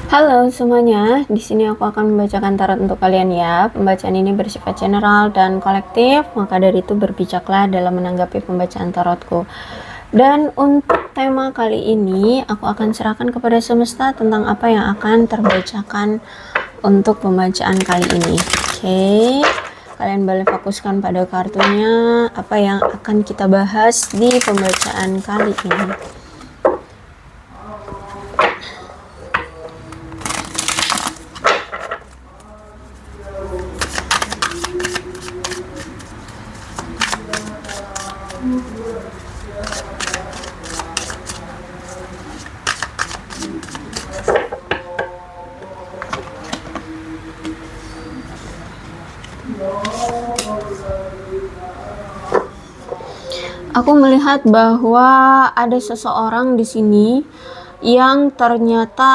Halo semuanya, di sini aku akan membacakan tarot untuk kalian ya. Pembacaan ini bersifat general dan kolektif, maka dari itu berbijaklah dalam menanggapi pembacaan tarotku. Dan untuk tema kali ini, aku akan serahkan kepada semesta tentang apa yang akan terbacakan untuk pembacaan kali ini. Oke, kalian boleh fokuskan pada kartunya, apa yang akan kita bahas di pembacaan kali ini. Aku melihat bahwa ada seseorang di sini yang ternyata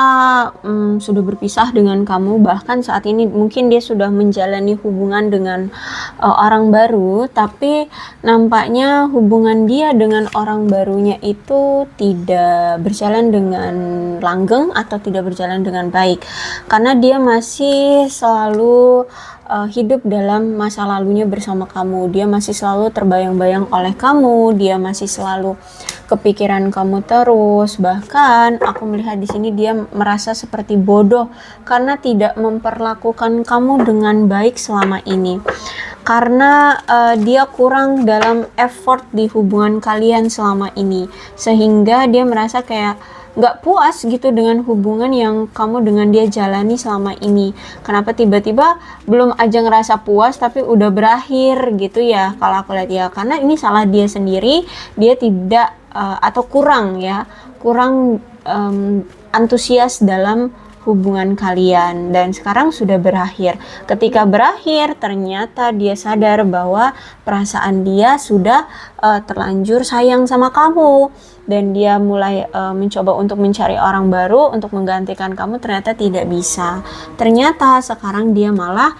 sudah berpisah dengan kamu, bahkan saat ini mungkin dia sudah menjalani hubungan dengan orang baru, tapi nampaknya hubungan dia dengan orang barunya itu tidak berjalan dengan langgeng atau tidak berjalan dengan baik, karena dia masih selalu hidup dalam masa lalunya bersama kamu. Dia masih selalu terbayang-bayang oleh kamu, dia masih selalu kepikiran kamu terus. Bahkan aku melihat di sini dia merasa seperti bodoh karena tidak memperlakukan kamu dengan baik selama ini. Karena dia kurang dalam effort di hubungan kalian selama ini, sehingga dia merasa kayak nggak puas gitu dengan hubungan yang kamu dengan dia jalani selama ini. Kenapa tiba-tiba belum aja ngerasa puas tapi udah berakhir gitu ya, kalau aku lihat ya. Karena ini salah dia sendiri, dia tidak atau kurang antusias dalam hubungan kalian, dan sekarang sudah berakhir. Ketika berakhir, ternyata dia sadar bahwa perasaan dia sudah terlanjur sayang sama kamu, dan dia mulai mencoba untuk mencari orang baru untuk menggantikan kamu. Ternyata tidak bisa. Ternyata sekarang dia malah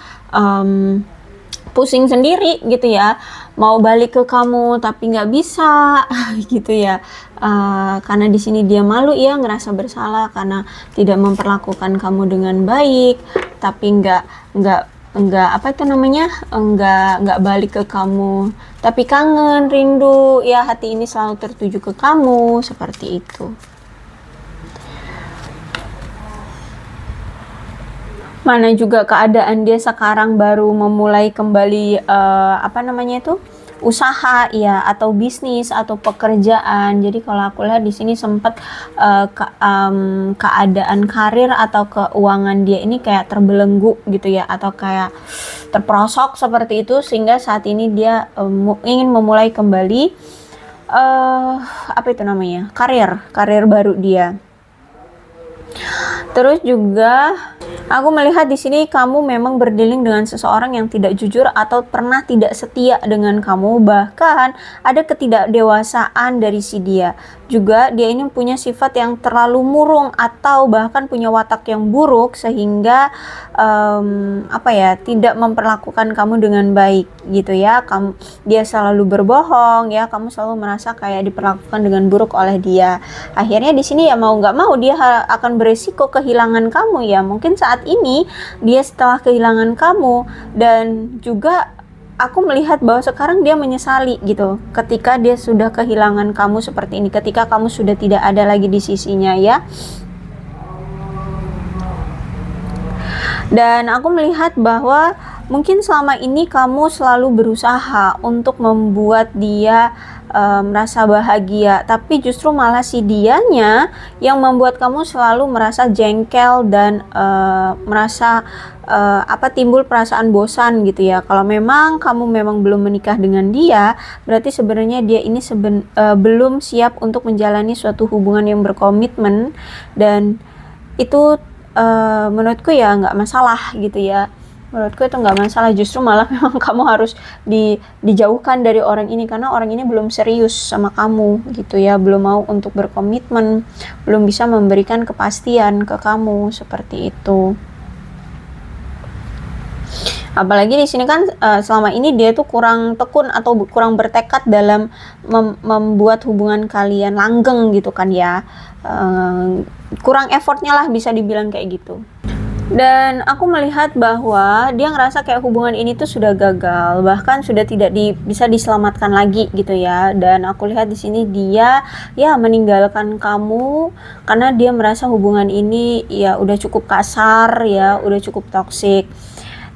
pusing sendiri gitu ya, mau balik ke kamu tapi nggak bisa gitu ya. Karena di sini dia malu ya, ngerasa bersalah karena tidak memperlakukan kamu dengan baik, tapi nggak apa itu namanya, nggak balik ke kamu, tapi kangen, rindu ya, hati ini selalu tertuju ke kamu, seperti itu. Mana juga keadaan dia sekarang baru memulai kembali usaha ya, atau bisnis atau pekerjaan. Jadi kalau aku lihat di sini sempat keadaan karir atau keuangan dia ini kayak terbelenggu gitu ya, atau kayak terperosok seperti itu, sehingga saat ini dia ingin memulai kembali karir baru dia. Terus juga aku melihat di sini kamu memang berdealing dengan seseorang yang tidak jujur atau pernah tidak setia dengan kamu. Bahkan ada ketidakdewasaan dari si dia. Juga dia ini punya sifat yang terlalu murung atau bahkan punya watak yang buruk, sehingga tidak memperlakukan kamu dengan baik gitu ya. Dia selalu berbohong ya, kamu selalu merasa kayak diperlakukan dengan buruk oleh dia. Akhirnya di sini ya mau nggak mau dia akan beresiko kehilangan kamu ya. Mungkin saat ini dia setelah kehilangan kamu, dan juga aku melihat bahwa sekarang dia menyesali gitu ketika dia sudah kehilangan kamu seperti ini, ketika kamu sudah tidak ada lagi di sisinya ya. Dan aku melihat bahwa mungkin selama ini kamu selalu berusaha untuk membuat dia merasa bahagia, tapi justru malah si dianya yang membuat kamu selalu merasa jengkel dan merasa timbul perasaan bosan gitu ya. Kalau memang kamu belum menikah dengan dia, berarti sebenarnya dia ini belum siap untuk menjalani suatu hubungan yang berkomitmen, dan itu menurutku ya nggak masalah gitu ya. Menurutku itu nggak masalah, justru malah memang kamu harus dijauhkan dari orang ini, karena orang ini belum serius sama kamu gitu ya, belum mau untuk berkomitmen, belum bisa memberikan kepastian ke kamu, seperti itu. Apalagi di sini kan selama ini dia tuh kurang tekun atau kurang bertekad dalam membuat hubungan kalian langgeng gitu kan ya. kurang effortnya lah, bisa dibilang kayak gitu. Dan aku melihat bahwa dia ngerasa kayak hubungan ini tuh sudah gagal, bahkan sudah tidak bisa diselamatkan lagi gitu ya. Dan aku lihat di sini dia ya meninggalkan kamu karena dia merasa hubungan ini ya udah cukup kasar ya, udah cukup toksik.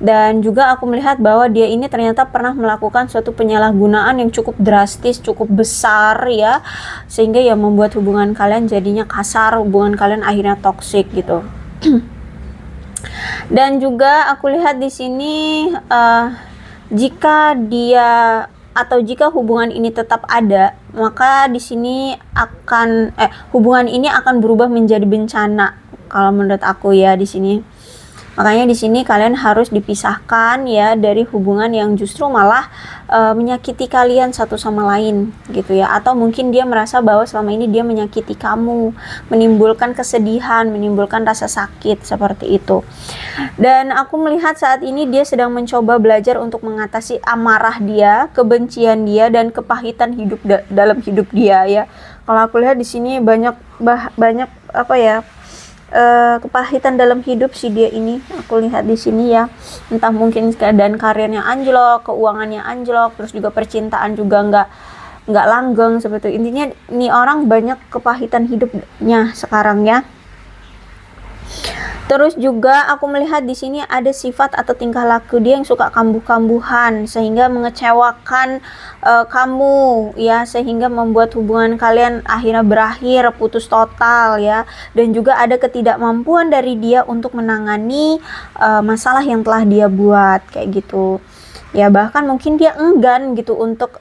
Dan juga aku melihat bahwa dia ini ternyata pernah melakukan suatu penyalahgunaan yang cukup drastis, cukup besar ya, sehingga ya membuat hubungan kalian jadinya kasar, hubungan kalian akhirnya toksik gitu. Dan juga aku lihat di sini jika dia atau jika hubungan ini tetap ada, maka di sini akan hubungan ini akan berubah menjadi bencana kalau menurut aku ya di sini. Makanya di sini kalian harus dipisahkan ya dari hubungan yang justru malah menyakiti kalian satu sama lain gitu ya. Atau mungkin dia merasa bahwa selama ini dia menyakiti kamu, menimbulkan kesedihan, menimbulkan rasa sakit seperti itu. Dan aku melihat saat ini dia sedang mencoba belajar untuk mengatasi amarah dia, kebencian dia, dan kepahitan hidup dalam hidup dia ya. Kalau aku lihat di sini banyak apa ya, kepahitan dalam hidup si dia ini, aku lihat di sini ya. Entah mungkin keadaan karirnya anjlok, keuangannya anjlok, terus juga percintaan juga nggak langgeng seperti itu. Intinya ini orang banyak kepahitan hidupnya sekarang ya. Terus juga aku melihat di sini ada sifat atau tingkah laku dia yang suka kambuh-kambuhan sehingga mengecewakan kamu ya, sehingga membuat hubungan kalian akhirnya berakhir putus total ya. Dan juga ada ketidakmampuan dari dia untuk menangani masalah yang telah dia buat kayak gitu. Ya bahkan mungkin dia enggan gitu untuk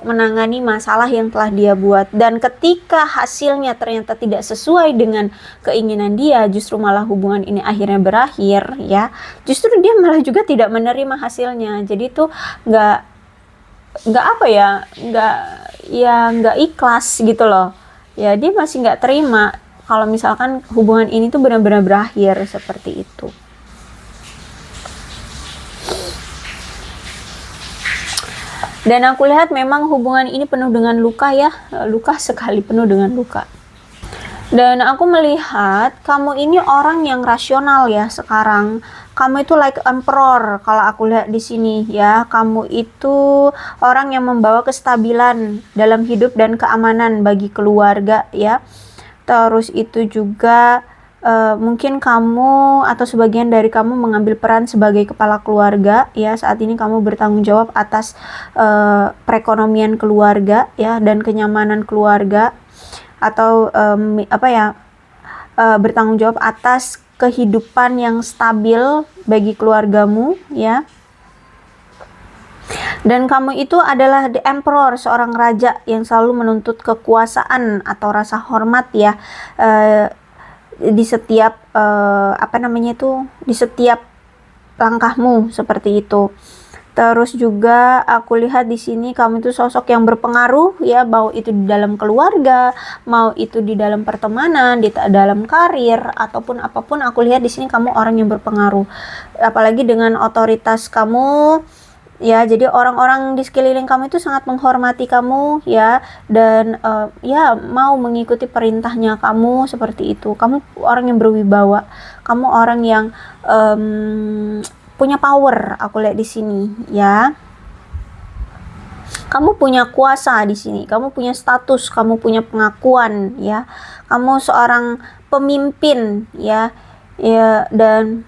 menangani masalah yang telah dia buat. Dan ketika hasilnya ternyata tidak sesuai dengan keinginan dia, justru malah hubungan ini akhirnya berakhir ya. Justru dia malah juga tidak menerima hasilnya. Jadi tuh nggak apa ya, nggak ikhlas gitu loh. Ya dia masih nggak terima kalau misalkan hubungan ini tuh benar-benar berakhir seperti itu. Dan aku lihat memang hubungan ini penuh dengan luka ya, luka sekali, penuh dengan luka. Dan aku melihat kamu ini orang yang rasional ya sekarang. Kamu itu like emperor kalau aku lihat di sini ya. Kamu itu orang yang membawa kestabilan dalam hidup dan keamanan bagi keluarga ya. Terus itu juga mungkin kamu atau sebagian dari kamu mengambil peran sebagai kepala keluarga ya. Saat ini kamu bertanggung jawab atas perekonomian keluarga ya dan kenyamanan keluarga, atau bertanggung jawab atas kehidupan yang stabil bagi keluargamu ya. Dan kamu itu adalah the emperor, seorang raja yang selalu menuntut kekuasaan atau rasa hormat ya, di setiap di setiap langkahmu seperti itu. Terus juga aku lihat di sini kamu itu sosok yang berpengaruh ya, mau itu di dalam keluarga, mau itu di dalam pertemanan, di dalam karir ataupun apapun. Aku lihat di sini kamu orang yang berpengaruh, apalagi dengan otoritas kamu ya. Jadi orang-orang di sekeliling kamu itu sangat menghormati kamu ya, dan ya mau mengikuti perintahnya kamu seperti itu. Kamu orang yang berwibawa, kamu orang yang punya power. Aku lihat di sini ya. Kamu punya kuasa di sini, kamu punya status, kamu punya pengakuan ya. Kamu seorang pemimpin ya. Dan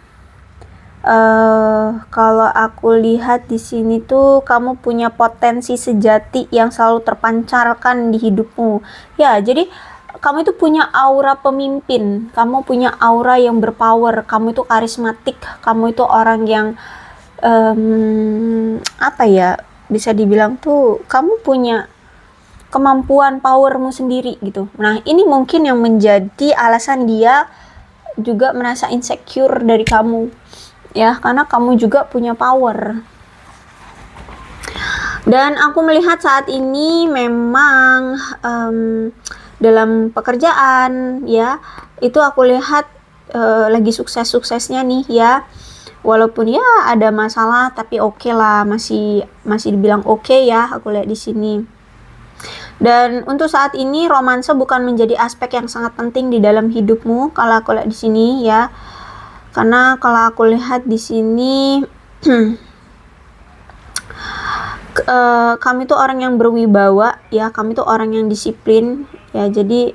kalau aku lihat di sini tuh kamu punya potensi sejati yang selalu terpancarkan di hidupmu ya. Jadi kamu itu punya aura pemimpin, kamu punya aura yang berpower, kamu itu karismatik, kamu itu orang yang bisa dibilang tuh kamu punya kemampuan powermu sendiri gitu. Nah ini mungkin yang menjadi alasan dia juga merasa insecure dari kamu ya, karena kamu juga punya power. Dan aku melihat saat ini memang dalam pekerjaan ya, itu aku lihat lagi sukses-suksesnya nih ya. Walaupun ya ada masalah tapi oke lah, masih dibilang oke ya, aku lihat di sini. Dan untuk saat ini romansa bukan menjadi aspek yang sangat penting di dalam hidupmu kalau aku lihat di sini ya. Karena kalau aku lihat di sini kami tuh orang yang berwibawa ya, kami tuh orang yang disiplin ya. Jadi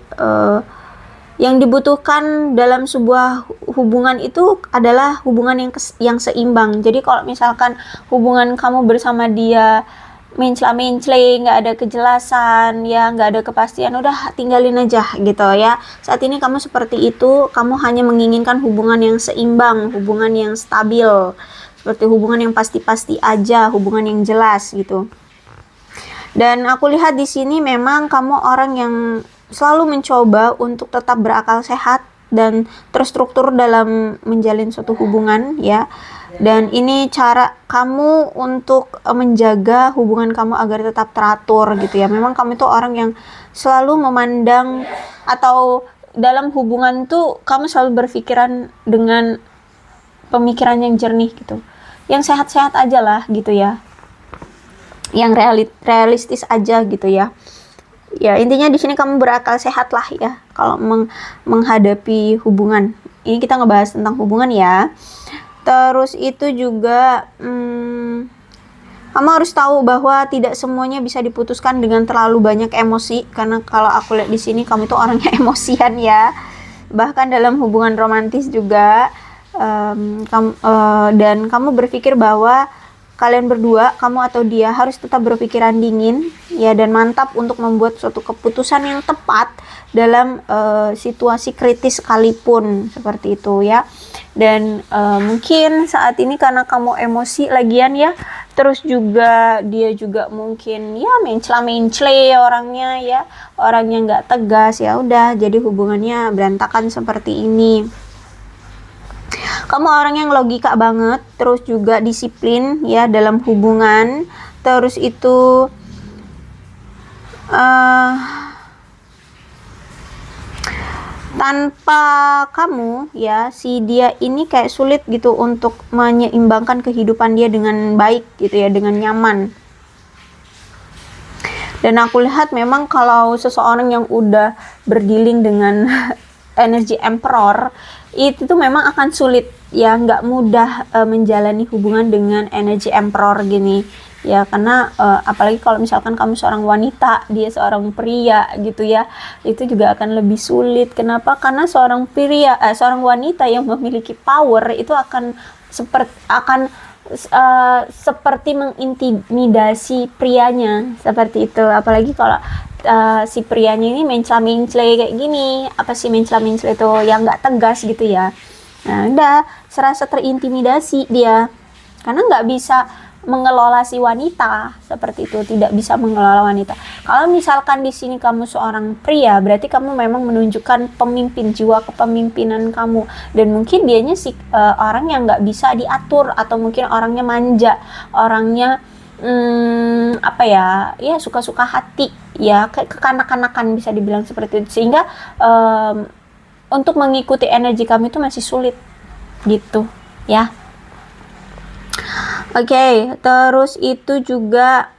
yang dibutuhkan dalam sebuah hubungan itu adalah hubungan yang seimbang. Jadi kalau misalkan hubungan kamu bersama dia mencela-mencela, nggak ada kejelasan ya, nggak ada kepastian, udah tinggalin aja gitu ya. Saat ini kamu seperti itu, kamu hanya menginginkan hubungan yang seimbang, hubungan yang stabil, seperti hubungan yang pasti-pasti aja, hubungan yang jelas gitu. Dan aku lihat di sini memang kamu orang yang selalu mencoba untuk tetap berakal sehat dan terstruktur dalam menjalin suatu hubungan ya. Dan ini cara kamu untuk menjaga hubungan kamu agar tetap teratur gitu ya. Memang kamu itu orang yang selalu memandang, atau dalam hubungan tuh kamu selalu berpikiran dengan pemikiran yang jernih gitu. Yang sehat-sehat aja lah gitu ya. Yang realistis aja gitu ya. Ya intinya di sini kamu berakal sehat lah ya kalau menghadapi hubungan. Ini kita ngebahas tentang hubungan ya. Terus itu juga kamu harus tahu bahwa tidak semuanya bisa diputuskan dengan terlalu banyak emosi, karena kalau aku lihat di sini kamu itu orangnya emosian ya. Bahkan dalam hubungan romantis juga dan kamu berpikir bahwa kalian berdua, kamu atau dia, harus tetap berpikiran dingin ya dan mantap untuk membuat suatu keputusan yang tepat dalam situasi kritis sekalipun, seperti itu ya. Dan mungkin saat ini karena kamu emosi lagian ya, terus juga dia juga mungkin ya mencela-mencela orangnya ya, orangnya nggak tegas, ya udah jadi hubungannya berantakan seperti ini. Kamu orang yang logika banget, terus juga disiplin ya dalam hubungan. Terus itu tanpa kamu ya, si dia ini kayak sulit gitu untuk menyeimbangkan kehidupan dia dengan baik gitu ya, dengan nyaman. Dan aku lihat memang kalau seseorang yang udah berdealing dengan energi emperor, itu tuh memang akan sulit ya, nggak mudah menjalani hubungan dengan energi emperor gini ya, karena apalagi kalau misalkan kamu seorang wanita, dia seorang pria gitu ya, itu juga akan lebih sulit. Kenapa? Karena seorang pria, seorang wanita yang memiliki power itu akan seperti mengintimidasi prianya, seperti itu. Apalagi kalau si prianya ini mencela-mencela kayak gini, apa sih mencela-mencela itu yang nggak tegas gitu ya. Nah udah serasa terintimidasi dia, karena nggak bisa mengelola si wanita, seperti itu, tidak bisa mengelola wanita. Kalau misalkan di sini kamu seorang pria, berarti kamu memang menunjukkan pemimpin, jiwa kepemimpinan kamu, dan mungkin dianya orang yang nggak bisa diatur, atau mungkin orangnya manja, orangnya ya suka-suka hati ya, kayak kekanak-kanakan bisa dibilang seperti itu, sehingga untuk mengikuti energi kamu itu masih sulit gitu ya. Oke, terus itu juga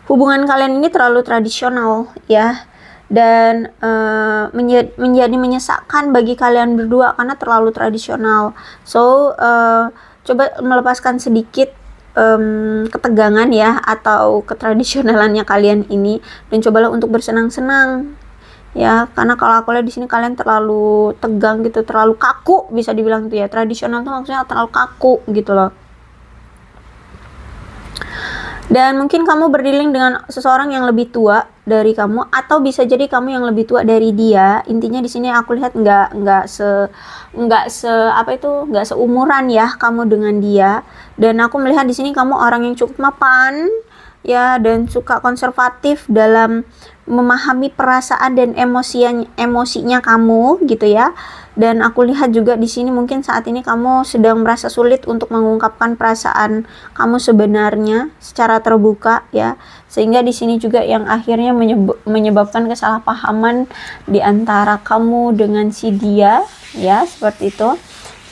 hubungan kalian ini terlalu tradisional ya, dan menjadi menyesakkan bagi kalian berdua karena terlalu tradisional. So coba melepaskan sedikit ketegangan ya atau ketradisionalannya kalian ini, dan cobalah untuk bersenang-senang ya, karena kalau aku lihat di sini kalian terlalu tegang gitu, terlalu kaku bisa dibilang tuh ya. Tradisional tuh maksudnya terlalu kaku gitu loh. Dan mungkin kamu berdealing dengan seseorang yang lebih tua dari kamu, atau bisa jadi kamu yang lebih tua dari dia. Intinya di sini aku lihat nggak seumuran ya kamu dengan dia. Dan aku melihat di sini kamu orang yang cukup mapan ya, dan suka konservatif dalam memahami perasaan dan emosinya kamu gitu ya. Dan aku lihat juga di sini mungkin saat ini kamu sedang merasa sulit untuk mengungkapkan perasaan kamu sebenarnya secara terbuka ya, sehingga di sini juga yang akhirnya menyebabkan kesalahpahaman di antara kamu dengan si dia ya, seperti itu.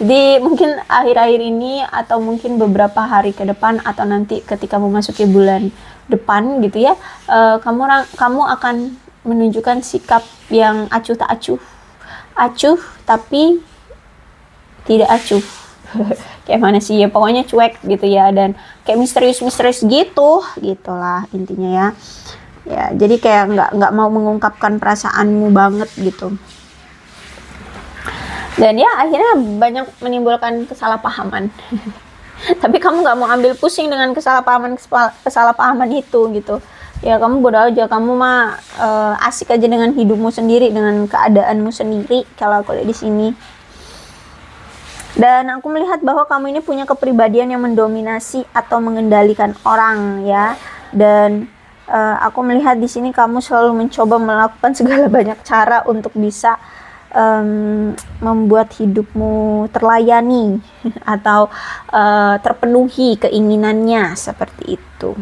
Jadi mungkin akhir-akhir ini, atau mungkin beberapa hari ke depan, atau nanti ketika memasuki bulan depan gitu ya, kamu akan menunjukkan sikap yang acuh tak acuh, acuh tapi tidak acuh. Kayak mana sih ya, pokoknya cuek gitu ya, dan kayak misterius gitu gitulah intinya ya. Ya jadi kayak nggak mau mengungkapkan perasaanmu banget gitu. Dan ya akhirnya banyak menimbulkan kesalahpahaman. Tapi kamu nggak mau ambil pusing dengan kesalahpahaman itu gitu. Ya kamu bodoh aja, kamu mah asik aja dengan hidupmu sendiri, dengan keadaanmu sendiri kalau aku lihat di sini. Dan aku melihat bahwa kamu ini punya kepribadian yang mendominasi atau mengendalikan orang ya. Dan aku melihat di sini kamu selalu mencoba melakukan segala banyak cara untuk bisa membuat hidupmu terlayani atau terpenuhi keinginannya seperti itu.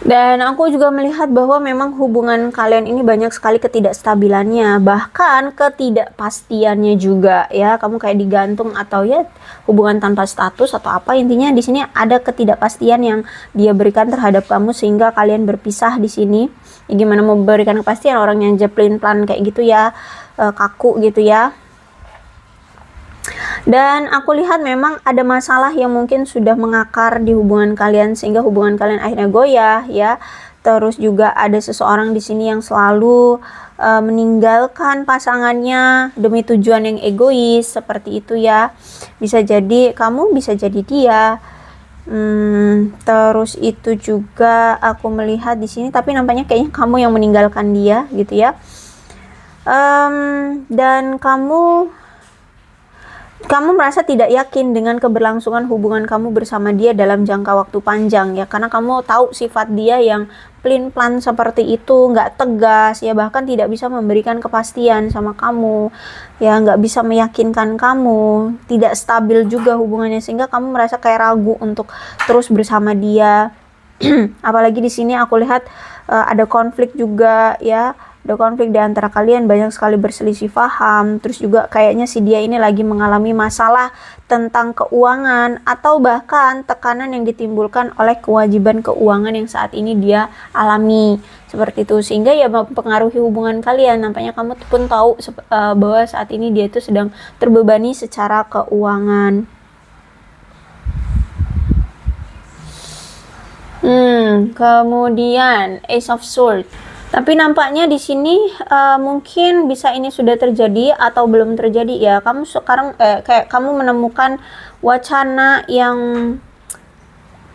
Dan aku juga melihat bahwa memang hubungan kalian ini banyak sekali ketidakstabilannya, bahkan ketidakpastiannya juga ya. Kamu kayak digantung atau ya hubungan tanpa status atau apa, intinya di sini ada ketidakpastian yang dia berikan terhadap kamu sehingga kalian berpisah di sini. Ya, gimana mau memberikan kepastian orang yang jeplin plan kayak gitu ya, kaku gitu ya. Dan aku lihat memang ada masalah yang mungkin sudah mengakar di hubungan kalian sehingga hubungan kalian akhirnya goyah ya. Terus juga ada seseorang di sini yang selalu meninggalkan pasangannya demi tujuan yang egois seperti itu ya. Bisa jadi kamu, bisa jadi dia. Terus itu juga aku melihat di sini, tapi nampaknya kayaknya kamu yang meninggalkan dia gitu ya. Dan kamu merasa tidak yakin dengan keberlangsungan hubungan kamu bersama dia dalam jangka waktu panjang ya, karena kamu tahu sifat dia yang pelin-pelan seperti itu, nggak tegas ya, bahkan tidak bisa memberikan kepastian sama kamu ya, nggak bisa meyakinkan kamu, tidak stabil juga hubungannya sehingga kamu merasa kayak ragu untuk terus bersama dia. Apalagi di sini aku lihat ada konflik juga ya. Ada konflik di antara kalian, banyak sekali berselisih paham. Terus juga kayaknya si dia ini lagi mengalami masalah tentang keuangan atau bahkan tekanan yang ditimbulkan oleh kewajiban keuangan yang saat ini dia alami seperti itu, sehingga ya mempengaruhi hubungan kalian. Nampaknya kamu pun tahu bahwa saat ini dia itu sedang terbebani secara keuangan. Kemudian Ace of Swords. Tapi nampaknya di sini mungkin bisa ini sudah terjadi atau belum terjadi ya. Kamu sekarang kayak kamu menemukan wacana yang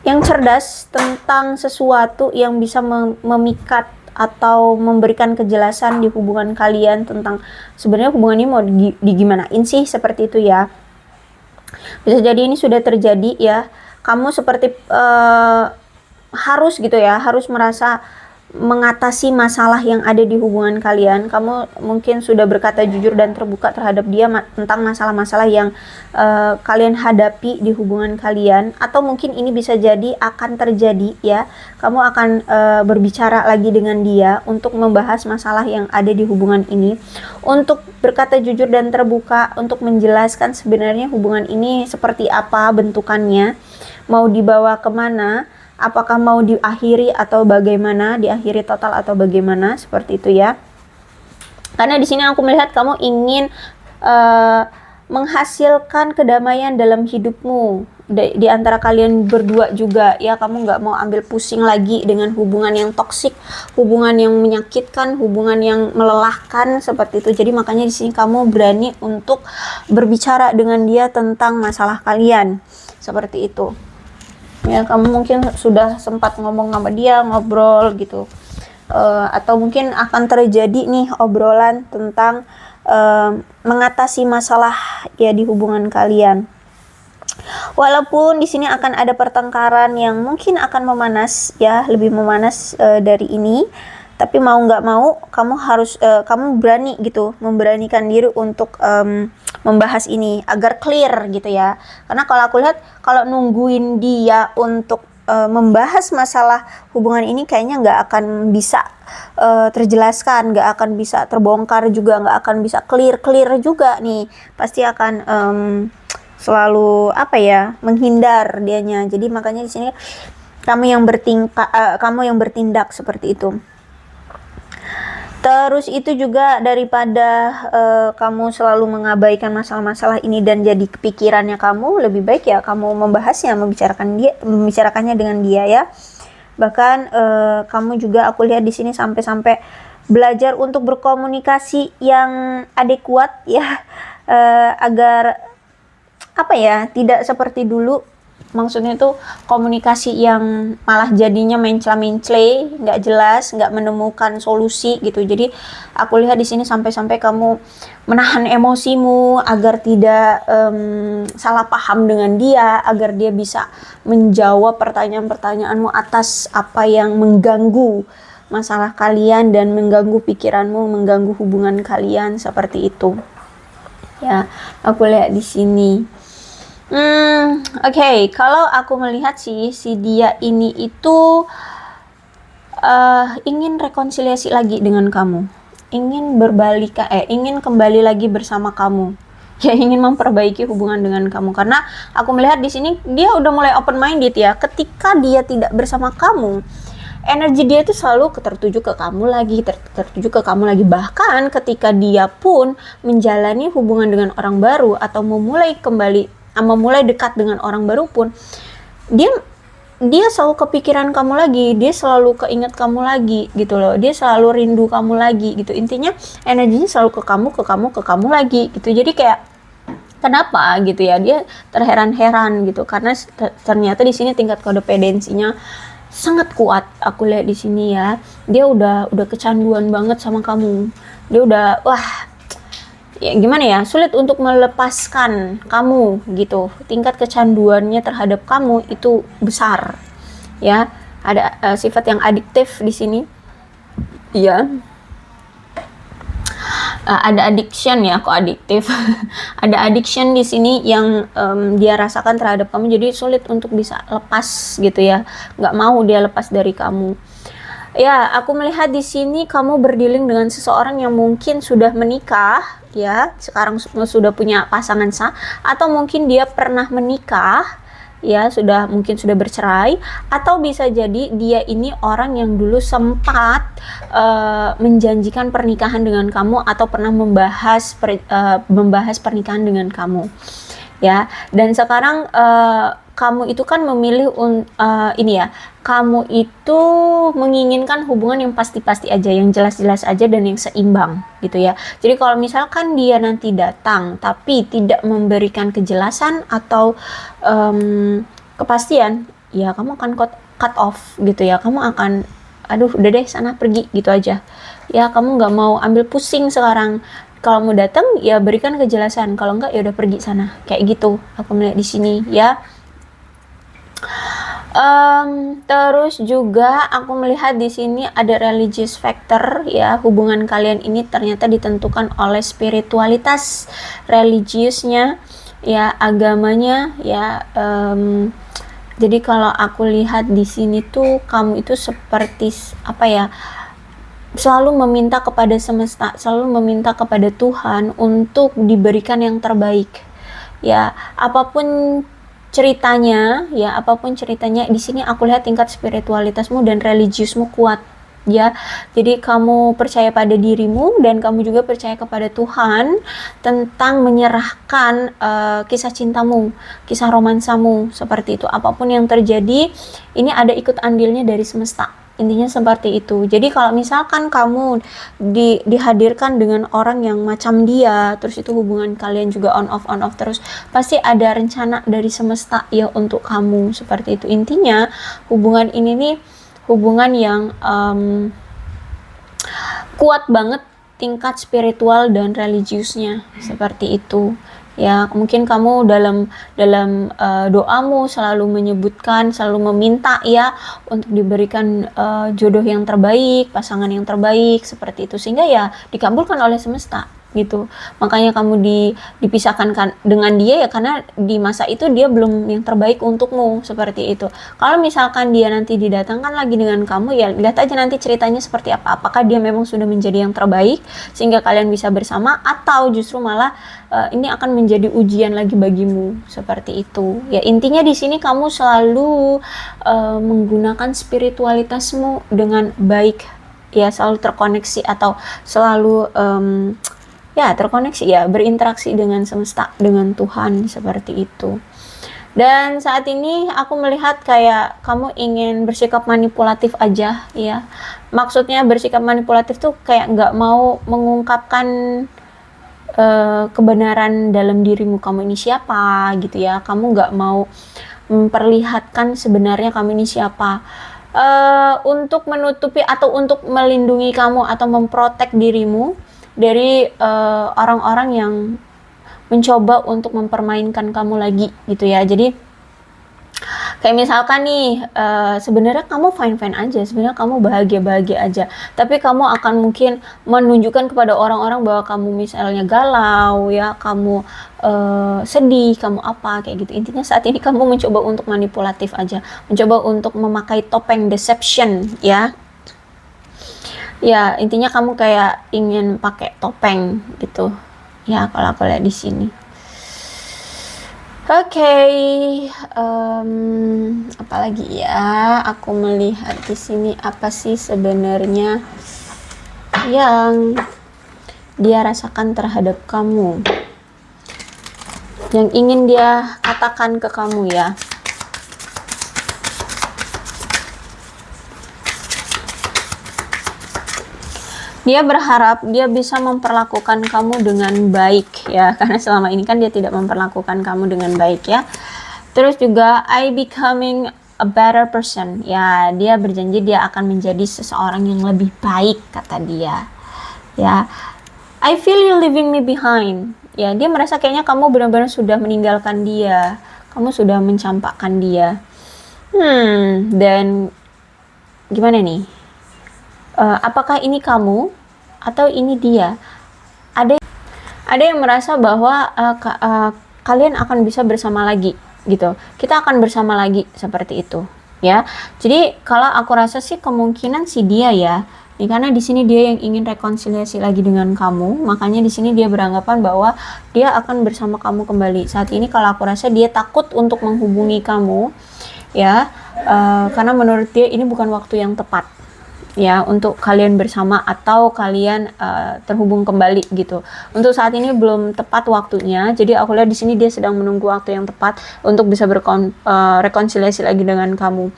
cerdas tentang sesuatu yang bisa memikat atau memberikan kejelasan di hubungan kalian tentang sebenarnya hubungan ini mau digimanain sih seperti itu ya. Bisa jadi ini sudah terjadi ya. Kamu seperti harus gitu ya, harus merasa mengatasi masalah yang ada di hubungan kalian. Kamu mungkin sudah berkata jujur dan terbuka terhadap dia tentang masalah-masalah yang kalian hadapi di hubungan kalian, atau mungkin ini bisa jadi akan terjadi ya. Kamu akan berbicara lagi dengan dia untuk membahas masalah yang ada di hubungan ini, untuk berkata jujur dan terbuka, untuk menjelaskan sebenarnya hubungan ini seperti apa bentukannya, mau dibawa kemana, apakah mau diakhiri atau bagaimana, diakhiri total atau bagaimana, seperti itu ya. Karena di sini aku melihat kamu ingin menghasilkan kedamaian dalam hidupmu di antara kalian berdua juga ya. Kamu nggak mau ambil pusing lagi dengan hubungan yang toksik, hubungan yang menyakitkan, hubungan yang melelahkan seperti itu. Jadi makanya di sini kamu berani untuk berbicara dengan dia tentang masalah kalian seperti itu. Ya, kamu mungkin sudah sempat ngomong sama dia, ngobrol gitu, atau mungkin akan terjadi nih obrolan tentang mengatasi masalah ya di hubungan kalian. Walaupun di sini akan ada pertengkaran yang mungkin akan memanas ya, lebih memanas dari ini, tapi mau nggak mau kamu harus kamu berani gitu, memberanikan diri untuk membahas ini agar clear gitu ya. Karena kalau aku lihat, kalau nungguin dia untuk membahas masalah hubungan ini kayaknya nggak akan bisa terjelaskan, nggak akan bisa terbongkar juga, nggak akan bisa clear juga nih. Pasti akan selalu apa ya, menghindar dianya. Jadi makanya di sini kamu yang bertindak seperti itu. Terus itu juga daripada kamu selalu mengabaikan masalah-masalah ini dan jadi kepikirannya kamu, lebih baik ya kamu membahasnya, membicarakannya dengan dia ya. Bahkan kamu juga aku lihat di sini sampai belajar untuk berkomunikasi yang adekuat ya, agar apa ya, tidak seperti dulu. Maksudnya itu komunikasi yang malah jadinya mencela-mencle, nggak jelas, nggak menemukan solusi gitu. Jadi aku lihat di sini sampai kamu menahan emosimu agar tidak salah paham dengan dia, agar dia bisa menjawab pertanyaan-pertanyaanmu atas apa yang mengganggu masalah kalian dan mengganggu pikiranmu, mengganggu hubungan kalian seperti itu. Ya, aku lihat di sini. Oke, kalau aku melihat si dia ini itu ingin rekonsiliasi lagi dengan kamu, ingin ingin kembali lagi bersama kamu, ya ingin memperbaiki hubungan dengan kamu. Karena aku melihat di sini dia udah mulai open minded ya. Ketika dia tidak bersama kamu, energi dia itu selalu tertuju ke kamu lagi, tertuju ke kamu lagi. Bahkan ketika dia pun menjalani hubungan dengan orang baru atau memulai dekat dengan orang baru pun, dia selalu kepikiran kamu lagi, dia selalu keinget kamu lagi gitu loh, dia selalu rindu kamu lagi gitu. Intinya energinya selalu ke kamu lagi gitu. Jadi kayak kenapa gitu ya, dia terheran-heran gitu karena ternyata di sini tingkat kodependensinya sangat kuat. Aku lihat di sini ya, dia udah kecanduan banget sama kamu. Dia udah ya gimana ya, sulit untuk melepaskan kamu gitu. Tingkat kecanduannya terhadap kamu itu besar ya. Ada sifat yang adiktif di sini ya. Ada addiction ya, kok adiktif. Ada addiction di sini yang dia rasakan terhadap kamu, jadi sulit untuk bisa lepas gitu ya. Nggak mau dia lepas dari kamu. Ya, aku melihat di sini kamu berdealing dengan seseorang yang mungkin sudah menikah, ya, sekarang sudah punya pasangan sah, atau mungkin dia pernah menikah, ya, mungkin sudah bercerai, atau bisa jadi dia ini orang yang dulu sempat menjanjikan pernikahan dengan kamu atau pernah membahas pernikahan dengan kamu, ya. Dan sekarang kamu itu kan memilih kamu itu menginginkan hubungan yang pasti-pasti aja, yang jelas-jelas aja dan yang seimbang gitu ya. Jadi kalau misalkan dia nanti datang tapi tidak memberikan kejelasan atau kepastian, ya kamu akan cut off gitu ya. Kamu akan udah deh sana pergi gitu aja ya. Kamu nggak mau ambil pusing sekarang. Kalau mau datang ya berikan kejelasan, kalau enggak ya udah pergi sana, kayak gitu aku melihat di sini ya. Terus juga aku melihat di sini ada religious factor ya. Hubungan kalian ini ternyata ditentukan oleh spiritualitas religiusnya ya, agamanya ya. Jadi kalau aku lihat di sini tuh kamu itu seperti apa ya, selalu meminta kepada semesta, selalu meminta kepada Tuhan untuk diberikan yang terbaik ya. Apapun ceritanya di sini aku lihat tingkat spiritualitasmu dan religiusmu kuat ya. Jadi kamu percaya pada dirimu dan kamu juga percaya kepada Tuhan tentang menyerahkan kisah cintamu, kisah romansamu seperti itu. Apapun yang terjadi, ini ada ikut andilnya dari semesta. Intinya seperti itu. Jadi kalau misalkan kamu dihadirkan dengan orang yang macam dia, terus itu hubungan kalian juga on off terus, pasti ada rencana dari semesta ya untuk kamu seperti itu. Intinya hubungan ini nih hubungan yang kuat banget tingkat spiritual dan religiusnya seperti itu. Ya, mungkin kamu dalam doamu selalu menyebutkan, selalu meminta ya untuk diberikan jodoh yang terbaik, pasangan yang terbaik seperti itu, sehingga ya dikabulkan oleh semesta gitu. Makanya kamu dipisahkan dengan dia ya karena di masa itu dia belum yang terbaik untukmu, seperti itu. Kalau misalkan dia nanti didatangkan lagi dengan kamu, ya lihat aja nanti ceritanya seperti apa. Apakah dia memang sudah menjadi yang terbaik sehingga kalian bisa bersama, atau justru malah ini akan menjadi ujian lagi bagimu, seperti itu. Ya intinya di sini kamu selalu menggunakan spiritualitasmu dengan baik, ya selalu terkoneksi atau selalu ya terkoneksi, ya berinteraksi dengan semesta, dengan Tuhan, seperti itu. Dan saat ini aku melihat kayak kamu ingin bersikap manipulatif aja, ya. Maksudnya bersikap manipulatif tuh kayak nggak mau mengungkapkan kebenaran dalam dirimu, kamu ini siapa gitu ya. Kamu nggak mau memperlihatkan sebenarnya kamu ini siapa. Untuk menutupi atau untuk melindungi kamu atau memprotek dirimu dari orang-orang yang mencoba untuk mempermainkan kamu lagi gitu ya. Jadi kayak misalkan nih sebenarnya kamu fine-fine aja, sebenarnya kamu bahagia-bahagia aja, tapi kamu akan mungkin menunjukkan kepada orang-orang bahwa kamu misalnya galau ya, kamu sedih, kamu apa kayak gitu. Intinya saat ini kamu mencoba untuk manipulatif aja, mencoba untuk memakai topeng deception ya. Ya intinya kamu kayak ingin pakai topeng gitu ya kalau aku lihat di sini. Oke, apalagi ya? Aku melihat di sini apa sih sebenarnya yang dia rasakan terhadap kamu, yang ingin dia katakan ke kamu ya. Dia berharap dia bisa memperlakukan kamu dengan baik ya, karena selama ini kan dia tidak memperlakukan kamu dengan baik ya. Terus juga I becoming a better person ya, dia berjanji dia akan menjadi seseorang yang lebih baik, kata dia ya. I feel you leaving me behind ya, dia merasa kayaknya kamu benar-benar sudah meninggalkan dia, kamu sudah mencampakkan dia. Dan gimana nih? Apakah ini kamu atau ini dia? Ada yang merasa bahwa kalian akan bisa bersama lagi gitu. Kita akan bersama lagi, seperti itu ya. Jadi kalau aku rasa sih kemungkinan si dia ya. Nih, karena di sini dia yang ingin rekonsiliasi lagi dengan kamu, makanya di sini dia beranggapan bahwa dia akan bersama kamu kembali. Saat ini kalau aku rasa dia takut untuk menghubungi kamu ya, karena menurut dia ini bukan waktu yang tepat ya untuk kalian bersama atau kalian terhubung kembali gitu. Untuk saat ini belum tepat waktunya. Jadi aku lihat di sini dia sedang menunggu waktu yang tepat untuk bisa rekonsiliasi lagi dengan kamu.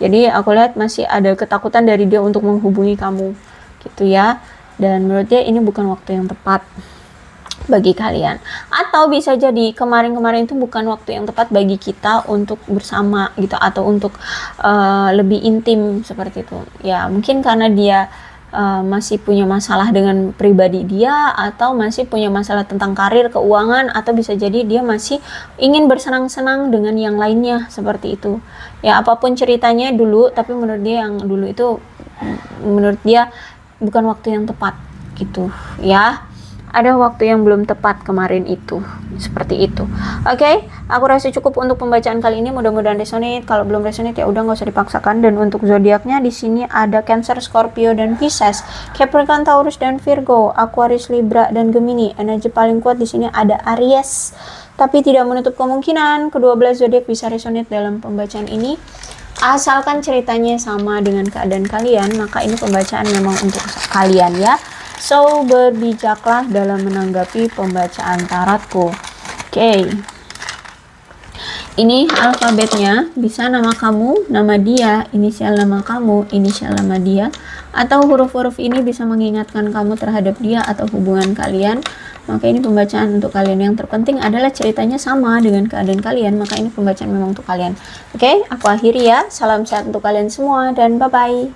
Jadi aku lihat masih ada ketakutan dari dia untuk menghubungi kamu gitu ya. Dan menurut dia ini bukan waktu yang tepat bagi kalian, atau bisa jadi kemarin-kemarin itu bukan waktu yang tepat bagi kita untuk bersama gitu, atau untuk lebih intim, seperti itu ya. Mungkin karena dia masih punya masalah dengan pribadi dia, atau masih punya masalah tentang karir, keuangan, atau bisa jadi dia masih ingin bersenang-senang dengan yang lainnya, seperti itu ya. Apapun ceritanya dulu, tapi menurut dia yang dulu itu menurut dia bukan waktu yang tepat gitu ya. Ada waktu yang belum tepat kemarin itu, seperti itu. Oke, aku rasa cukup untuk pembacaan kali ini. Mudah-mudahan resonate. Kalau belum resonate ya udah nggak usah dipaksakan. Dan untuk zodiaknya di sini ada Cancer, Scorpio dan Pisces, Capricorn, Taurus dan Virgo, Aquarius, Libra dan Gemini. Energi paling kuat di sini ada Aries. Tapi tidak menutup kemungkinan kedua belas zodiak bisa resonate dalam pembacaan ini. Asalkan ceritanya sama dengan keadaan kalian, maka ini pembacaan memang untuk kalian ya. So, berbijaklah dalam menanggapi pembacaan tarotku. Oke. Ini alfabetnya, bisa nama kamu, nama dia, inisial nama kamu, inisial nama dia, atau huruf-huruf ini bisa mengingatkan kamu terhadap dia atau hubungan kalian. Maka ini pembacaan untuk kalian. Yang terpenting adalah ceritanya sama dengan keadaan kalian, maka ini pembacaan memang untuk kalian. Oke, aku akhiri ya. Salam sehat untuk kalian semua dan bye-bye.